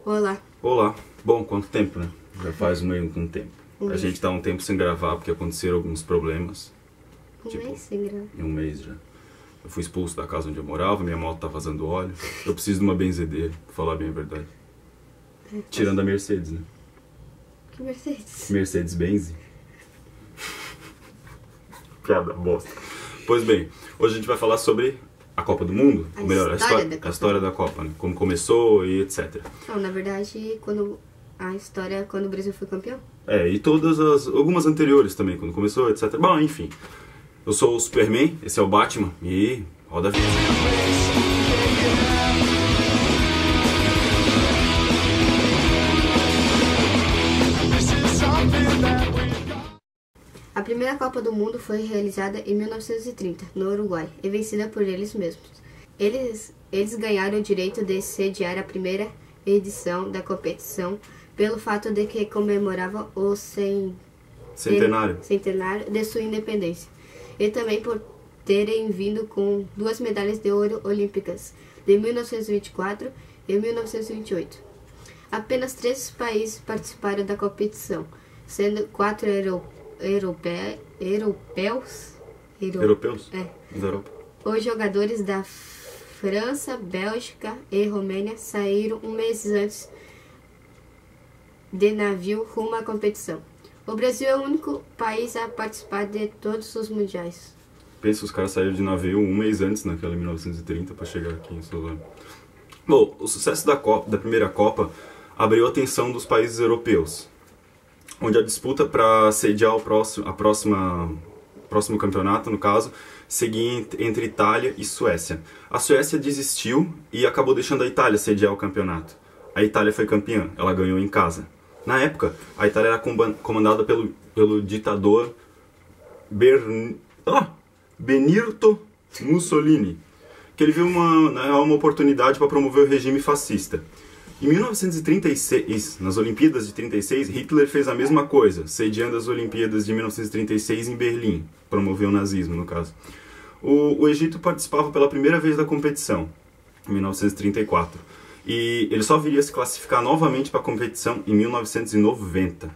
Olá. Olá. Bom, quanto tempo, né? Já faz meio um tempo. Um A mês. gente tá um tempo sem gravar porque aconteceram alguns problemas. Um mês sem gravar. Em um mês já. Eu fui expulso da casa onde eu morava, minha moto tá vazando óleo. Eu preciso de uma benzedeira, pra falar bem a verdade. Tirando a Mercedes, né? Que Mercedes? Mercedes-Benz. Piada bosta. Pois bem, hoje a gente vai falar sobre a Copa do Mundo. A Ou melhor, história da Copa. a história da Copa, né? Como começou e etc. Não, na verdade, quando o Brasil foi campeão. E algumas anteriores também, quando começou, etc. Bom, enfim. Eu sou o Superman, esse é o Batman e roda a vida. A primeira Copa do Mundo foi realizada em 1930, no Uruguai, e vencida por eles mesmos. Eles ganharam o direito de sediar a primeira edição da competição pelo fato de que comemorava o Centenário. centenário de sua independência, e também por terem vindo com 2 medalhas de ouro olímpicas, de 1924 e 1928. Apenas 3 países participaram da competição, sendo 4 europeus. É. Da Europa. Os jogadores da França, Bélgica e Romênia saíram um mês antes de navio rumo à competição. O Brasil é o único país a participar de todos os mundiais. Pensa, os caras saíram de navio um mês antes, naquela 1930, para chegar aqui em Solano. Bom, o sucesso da primeira Copa abriu a atenção dos países europeus, onde a disputa para sediar o próximo campeonato, no caso, seguia entre Itália e Suécia. A Suécia desistiu e acabou deixando a Itália sediar o campeonato. A Itália foi campeã, ela ganhou em casa. Na época, a Itália era comandada pelo ditador Benito Mussolini, que ele viu uma oportunidade para promover o regime fascista. Em 1936, nas Olimpíadas de 36, Hitler fez a mesma coisa, sediando as Olimpíadas de 1936 em Berlim, promoveu o nazismo, no caso. O Egito participava pela primeira vez da competição, em 1934, e ele só viria a se classificar novamente para a competição em 1990.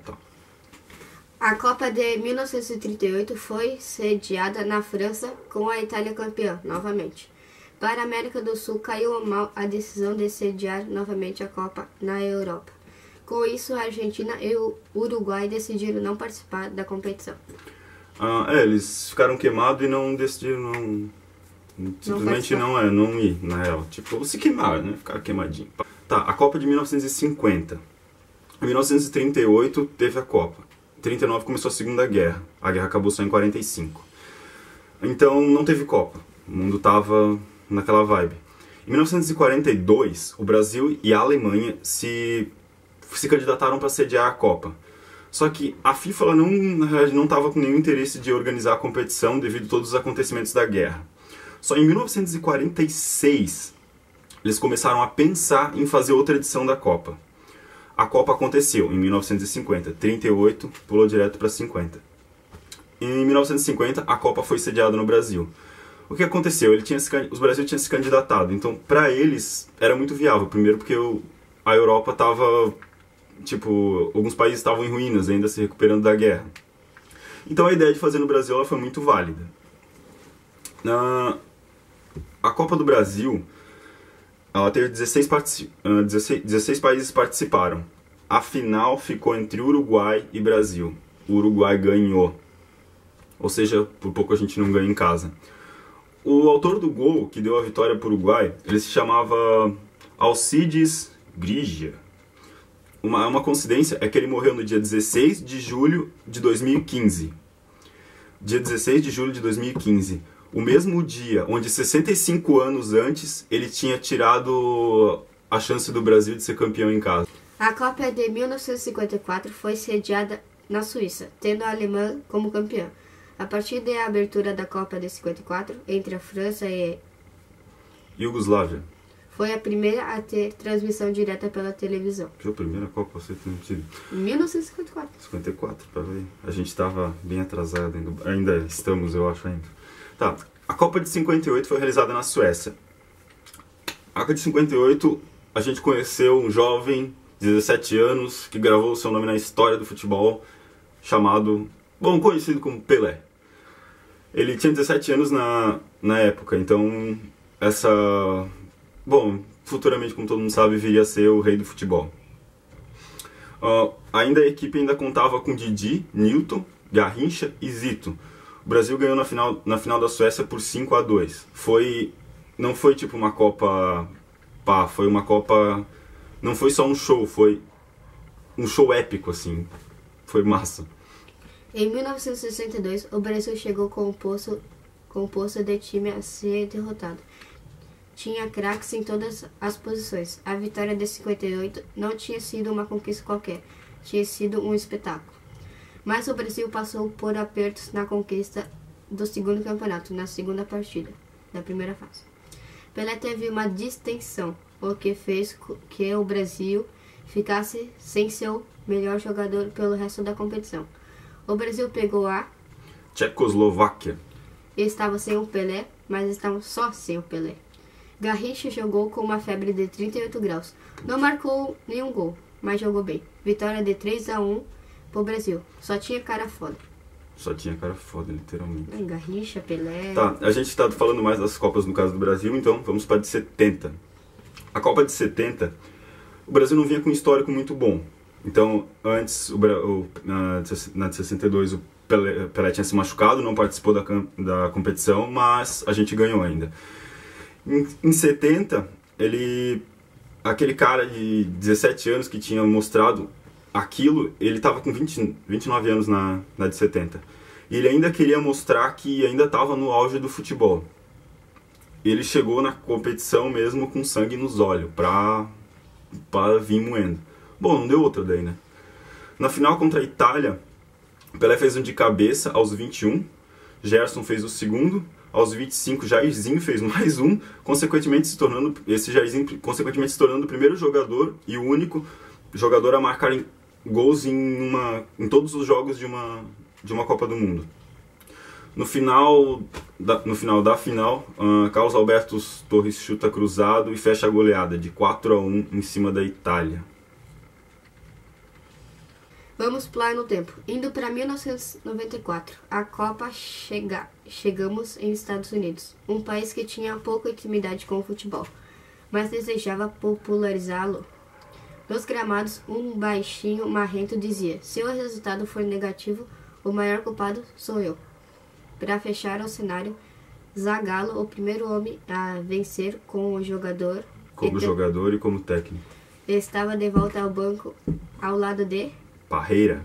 Tá. A Copa de 1938 foi sediada na França, com a Itália campeã, novamente. Para a América do Sul, caiu mal a decisão de sediar novamente a Copa na Europa. Com isso, a Argentina e o Uruguai decidiram não participar da competição. Eles ficaram queimados e não decidiram simplesmente não ir, na real. Tipo, se queimaram, né? Ficaram queimadinhos. Tá, a Copa de 1950. Em 1938 teve a Copa. Em 39 começou a Segunda Guerra. A guerra acabou só em 45. Então não teve Copa. O mundo tava naquela vibe. Em 1942, o Brasil e a Alemanha se candidataram para sediar a Copa. Só que a FIFA ela não estava com nenhum interesse de organizar a competição devido a todos os acontecimentos da guerra. Só em 1946, eles começaram a pensar em fazer outra edição da Copa. A Copa aconteceu em 1950, 38 pulou direto para 50. Em 1950, a Copa foi sediada no Brasil. O que aconteceu? O Brasil tinha se candidatado, então para eles era muito viável. Primeiro porque a Europa estava, alguns países estavam em ruínas, ainda se recuperando da guerra. Então a ideia de fazer no Brasil ela foi muito válida. A Copa do Brasil, ela teve 16 países participaram. A final ficou entre Uruguai e Brasil. O Uruguai ganhou. Ou seja, por pouco a gente não ganha em casa. O autor do gol que deu a vitória para o Uruguai, ele se chamava Alcides Grigia. Uma coincidência é que ele morreu no dia 16 de julho de 2015. Dia 16 de julho de 2015. O mesmo dia onde 65 anos antes ele tinha tirado a chance do Brasil de ser campeão em casa. A Copa de 1954 foi sediada na Suíça, tendo a Alemanha como campeã. A partir da abertura da Copa de 54, entre a França e Iugoslávia. Foi a primeira a ter transmissão direta pela televisão. Foi a primeira Copa a ser transmitida? Em 1954. 54, para ver. A gente estava bem atrasado ainda estamos, eu acho ainda. Tá, a Copa de 58 foi realizada na Suécia. A Copa de 58, a gente conheceu um jovem, 17 anos, que gravou seu nome na história do futebol, chamado, conhecido como Pelé. Ele tinha 17 anos na época, então futuramente, como todo mundo sabe, viria a ser o rei do futebol. A equipe ainda contava com Didi, Nilton, Garrincha e Zito. O Brasil ganhou na final da Suécia por 5-2. Não foi tipo uma Copa foi uma Copa... Não foi só um show, foi um show épico, assim. Foi massa. Em 1962, o Brasil chegou com o posto de time a ser derrotado. Tinha craques em todas as posições. A vitória de 58 não tinha sido uma conquista qualquer, tinha sido um espetáculo. Mas o Brasil passou por apertos na conquista do segundo campeonato, na segunda partida da primeira fase. Pelé teve uma distensão, o que fez que o Brasil ficasse sem seu melhor jogador pelo resto da competição. O Brasil pegou a Tchecoslováquia. Estava sem o Pelé, mas estava só sem o Pelé. Garrincha jogou com uma febre de 38 graus. Não marcou nenhum gol, mas jogou bem. Vitória de 3-1 pro Brasil. Só tinha cara foda. Só tinha cara foda, literalmente. Garrincha, Pelé... Tá, a gente tá falando mais das Copas no caso do Brasil, então vamos para a de 70. A Copa de 70, o Brasil não vinha com um histórico muito bom. Então, antes, na de 62, o Pelé tinha se machucado, não participou da competição, mas a gente ganhou ainda. Em 70, aquele cara de 17 anos que tinha mostrado aquilo, ele estava com 29 anos na de 70. E ele ainda queria mostrar que ainda estava no auge do futebol. Ele chegou na competição mesmo com sangue nos olhos, para vir moendo. Bom, não deu outra daí, né? Na final contra a Itália, Pelé fez um de cabeça aos 21, Gerson fez o segundo, aos 25, Jairzinho fez mais um, consequentemente se tornando o primeiro jogador e o único jogador a marcar gols em todos os jogos de uma Copa do Mundo. No final da final, Carlos Alberto Torres chuta cruzado e fecha a goleada de 4-1 em cima da Itália. Vamos pular no tempo. Indo para 1994, a Copa chegamos em Estados Unidos, um país que tinha pouca intimidade com o futebol, mas desejava popularizá-lo. Nos gramados, um baixinho marrento dizia: se o resultado for negativo, o maior culpado sou eu. Para fechar o cenário, Zagallo, o primeiro homem a vencer como jogador e como técnico, estava de volta ao banco ao lado de Parreira.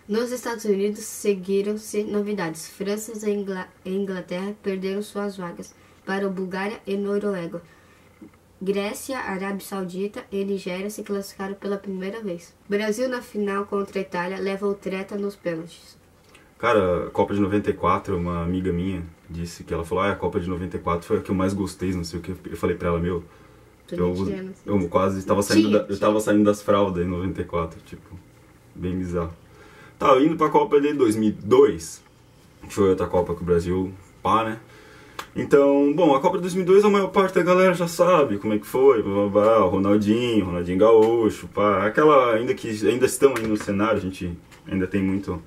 Nos Estados Unidos seguiram-se novidades. França e Inglaterra perderam suas vagas para Bulgária e Noruega. Grécia, Arábia Saudita e Nigéria se classificaram pela primeira vez. Brasil na final contra a Itália levou treta nos pênaltis. Cara, a Copa de 94, uma amiga minha disse que ela falou: a Copa de 94 foi a que eu mais gostei, não sei o que. Eu falei pra ela: eu quase estava saindo das fraldas em 94, tipo, bem bizarro. Tá, indo pra Copa de 2002, que foi outra Copa que o Brasil né? Então, a Copa de 2002 a maior parte da galera já sabe como é que foi, o Ronaldinho Gaúcho, ainda estão aí no cenário, a gente ainda tem muito,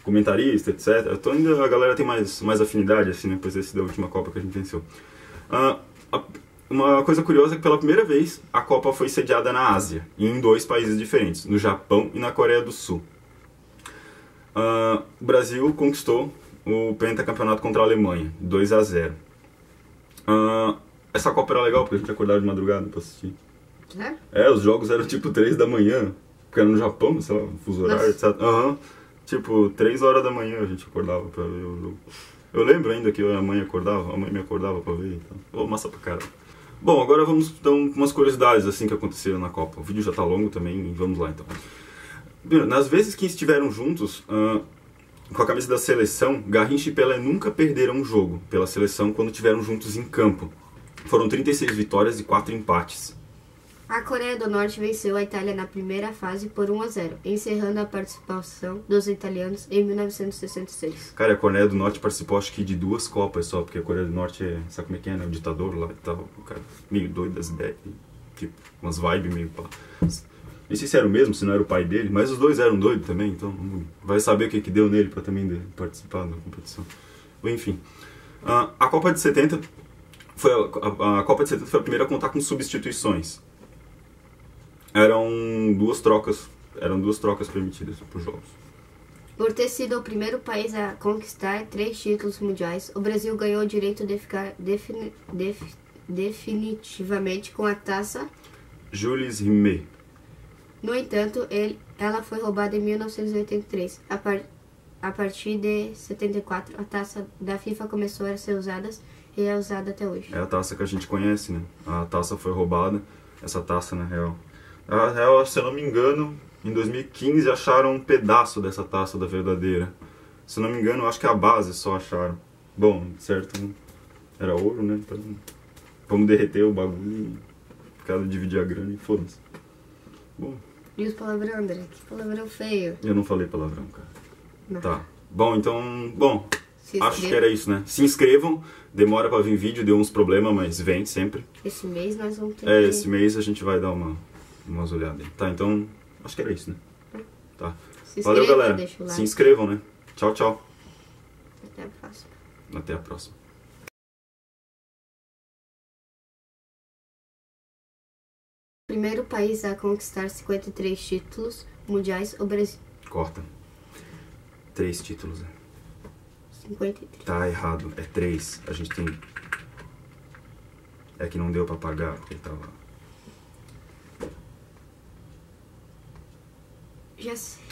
comentarista, etc. Então ainda a galera tem mais afinidade, assim, depois da última Copa que a gente venceu. Uma coisa curiosa é que pela primeira vez a Copa foi sediada na Ásia, e em 2 países diferentes, no Japão e na Coreia do Sul. O Brasil conquistou o pentacampeonato contra a Alemanha, 2-0. Essa Copa era legal porque a gente acordava de madrugada pra assistir. Os jogos eram tipo 3 da manhã, porque era no Japão, sei lá, fuso horário, etc. Tipo, 3 horas da manhã a gente acordava pra ver o jogo. Eu lembro ainda que a mãe me acordava pra ver, então. Massa pra caramba. Bom, agora vamos dar umas curiosidades assim que aconteceram na Copa. O vídeo já tá longo também, vamos lá então. Nas vezes que estiveram juntos, com a camisa da seleção, Garrincha e Pelé nunca perderam um jogo pela seleção quando estiveram juntos em campo. Foram 36 vitórias e 4 empates. A Coreia do Norte venceu a Itália na primeira fase por 1-0, encerrando a participação dos italianos em 1966. Cara, a Coreia do Norte participou acho que de 2 Copas só, porque a Coreia do Norte sabe como é que é, né? O ditador lá e tal, o cara meio doido das ideias, tipo, umas vibes meio pá. Nem sei se era o mesmo, se não era o pai dele, mas os dois eram doidos também, então vai saber o que deu nele pra também participar da competição. Enfim, a Copa de 70 foi a Copa de 70 foi a primeira a contar com substituições. Eram duas trocas permitidas para os jogos. Por ter sido o primeiro país a conquistar 3 títulos mundiais, o Brasil ganhou o direito de ficar definitivamente com a taça. Jules Rimet. No entanto, ela foi roubada em 1983. A partir de 74, a taça da FIFA começou a ser usada e é usada até hoje. É a taça que a gente conhece, né? A taça foi roubada, essa taça, na real. Na real, se eu não me engano, em 2015 acharam um pedaço dessa taça da verdadeira. Se eu não me engano, eu acho que a base só acharam. Bom, certo, era ouro, né? Então, vamos derreter o bagulho e cada dividir a grana e foda-se. Bom. E os palavrão, André? Que palavrão feio. Eu não falei palavrão, cara. Não. Tá. Bom, então... Bom, acho que era isso, né? Se inscrevam. Demora pra vir vídeo, deu uns problemas, mas vem sempre. Esse mês nós vamos ter esse mês a gente vai dar umas olhadas aí. Tá, então... Acho que era isso, né? Tá. Valeu, galera. Deixa o like. Se inscrevam, né? Tchau, tchau. Até a próxima. Até a próxima. Primeiro país a conquistar 53 títulos mundiais, o Brasil. Corta. 3 títulos, né? 53. Tá errado. É 3. A gente tem... É que não deu pra pagar, porque tava... Já sei.